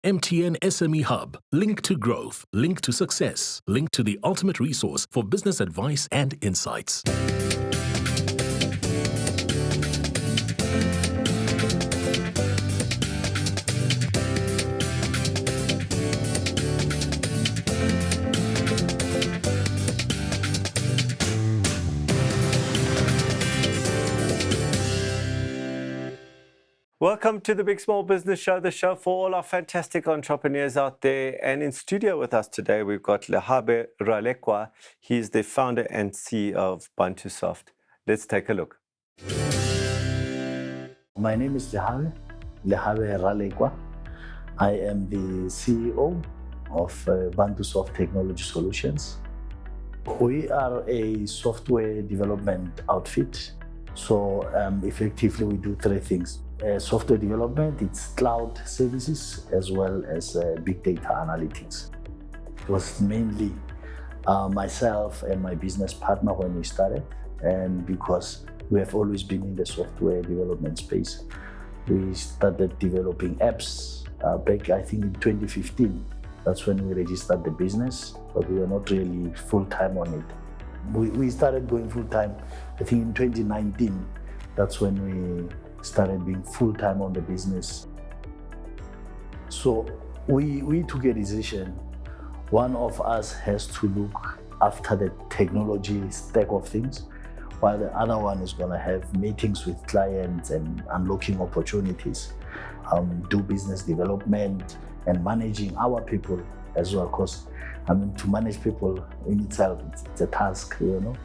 MTN SME Hub. Link to growth. Link to success. Link to the ultimate resource for business advice and insights. Welcome to the Big Small Business Show, the show for all our fantastic entrepreneurs out there. And in studio with us today, we've got Lehabe Ralekoa. He's the founder and CEO of Bantusoft. Let's take a look. My name is Lehabe Ralekoa. I am the CEO of Bantusoft Technology Solutions. We are a software development outfit. So effectively, we do three things. Software development, it's cloud services, as well as big data analytics. It was mainly myself and my business partner when we started, and because we have always been in the software development space, we started developing apps back, I think, in 2015. That's when we registered the business, but we were not really full-time on it. We started going full-time, I think, in 2019. That's when we started being full-time on the business. So we took a decision. One of us has to look after the technology stack of things, while the other one is going to have meetings with clients and unlocking opportunities, do business development and managing our people as well. Because to manage people in itself, it's a task, you know.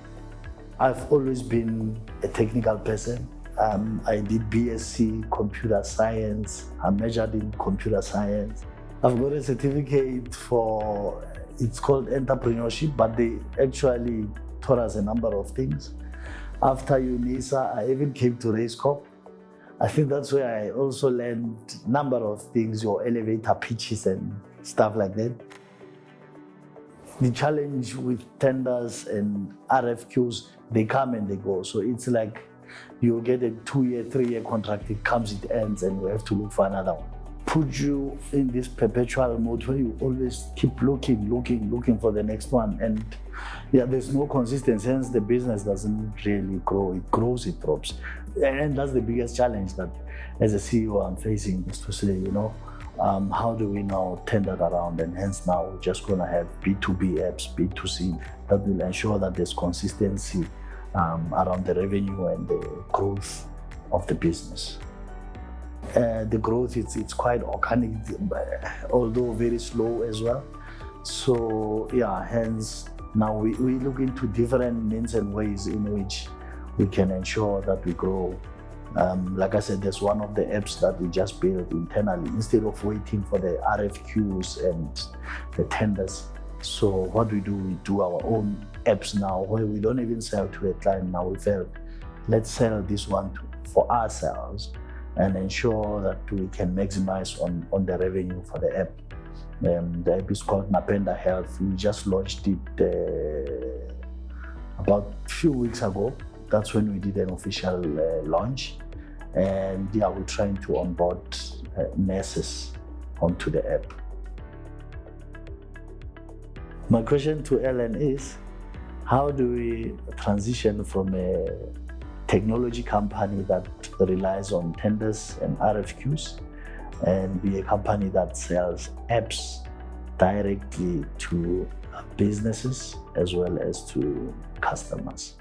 I've always been a technical person. I did BSc Computer Science. I majored in Computer Science. I've got a certificate for, it's called entrepreneurship, but they actually taught us a number of things. After UNISA, I even came to Race Corp. I think that's where I also learned a number of things, your elevator pitches and stuff like that. The challenge with tenders and RFQs, they come and they go. So it's like you get a 2-year, 3-year contract, it comes, it ends, and you have to look for another one. Put you in this perpetual mode where you always keep looking for the next one. And yeah, there's no consistency, hence the business doesn't really grow. It grows, it drops. And that's the biggest challenge that as a CEO I'm facing, is to say, you know, how do we now turn that around? And hence now we're just going to have B2B apps, B2C, that will ensure that there's consistency around the revenue and the growth of the business. The growth, it's quite organic, although very slow as well. So yeah, hence now we look into different means and ways in which we can ensure that we grow. Like I said, there's one of the apps that we just built internally instead of waiting for the RFQs and the tenders. So what we do our own apps now, where we don't even sell to a client now. We felt, let's sell this one for ourselves and ensure that we can maximize on the revenue for the app. The app is called Napenda Health. We just launched it about a few weeks ago. That's when we did an official launch. And yeah, we're trying to onboard nurses onto the app. My question to Ellen is, how do we transition from a technology company that relies on tenders and RFQs and be a company that sells apps directly to businesses as well as to customers?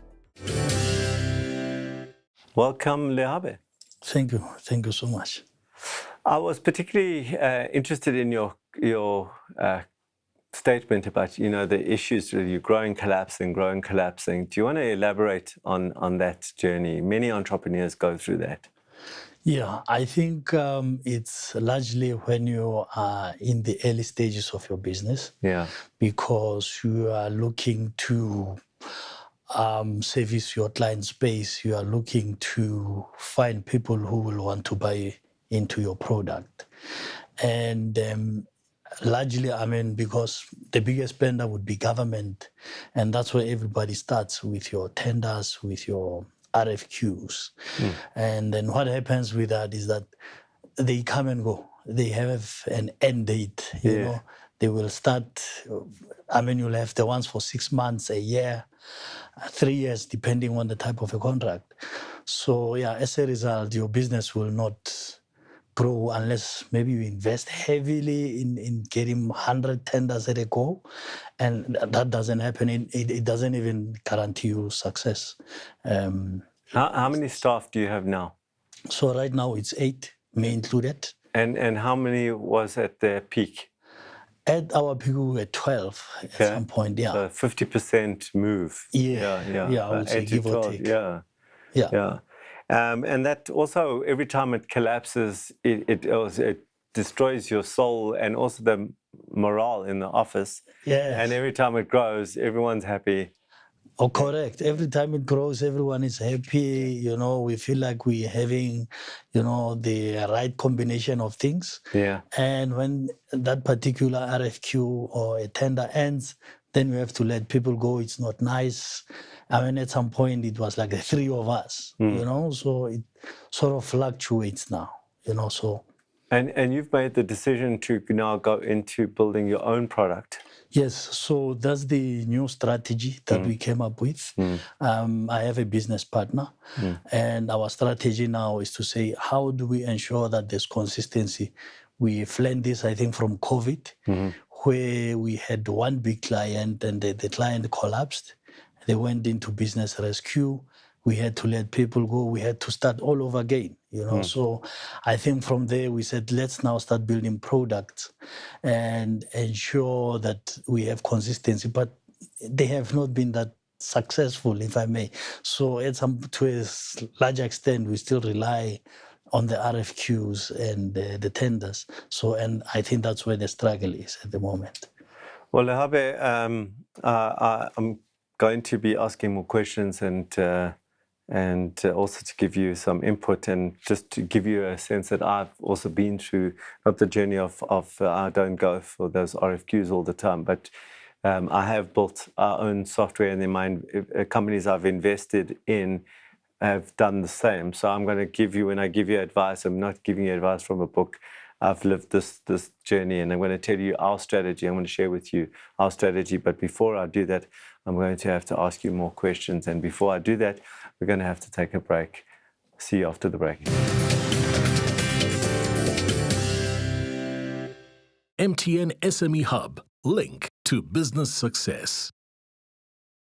Welcome, Lehabe. Thank you so much. I was particularly interested in your statement about, the issues with you growing, collapsing. Do you want to elaborate on that journey? Many entrepreneurs go through that. Yeah, I think it's largely when you are in the early stages of your business. Yeah. Because you are looking to service your client space. You are looking to find people who will want to buy into your product. And largely, because the biggest spender would be government, and that's where everybody starts with your tenders, with your RFQs. And then what happens with that is that they come and go. they have an end date, you Yeah. know. They will start, you'll have the ones for 6 months, a year, 3 years, depending on the type of a contract. So, yeah, as a result, your business will not grow unless maybe you invest heavily in getting 100 tenders at a go. And that doesn't happen. It doesn't even guarantee you success. How many staff do you have now? So right now it's 8, me included. And how many was at their peak? At our peak, we were 12 at some point, yeah. So 50% move. Yeah, I would say 8 to give or 12, take. Yeah. And that also, every time it collapses, it destroys your soul and also the morale in the office. Yeah. And every time it grows, everyone's happy. Oh, correct. Every time it grows, everyone is happy. You know, we feel like we're having, the right combination of things. Yeah. And when that particular RFQ or a tender ends, then we have to let people go. It's not nice. At some point, it was like the 3 of us, so it sort of fluctuates now, so. And you've made the decision to now go into building your own product. Yes, so that's the new strategy that we came up with. I have a business partner, and our strategy now is to say, how do we ensure that there's consistency? We've learned this, I think, from COVID, where we had one big client and the client collapsed. They went into business rescue. We had to let people go. We had to start all over again, So I think from there we said, let's now start building products and ensure that we have consistency. But they have not been that successful, if I may. So to a large extent, we still rely on the RFQs and the tenders. So, and I think that's where the struggle is at the moment. Well, Lehabe, I'm going to be asking more questions and also to give you some input and just to give you a sense that I've also been through, not the journey of I don't go for those RFQs all the time, but I have built our own software, and then my companies I've invested in have done the same. So I'm going to give you, when I give you advice, I'm not giving you advice from a book. I've lived this journey, and I'm going to tell you our strategy. I'm going to share with you our strategy. But before I do that, I'm going to have to ask you more questions. And before I do that, we're going to have to take a break. See you after the break. MTN SME Hub, link to business success.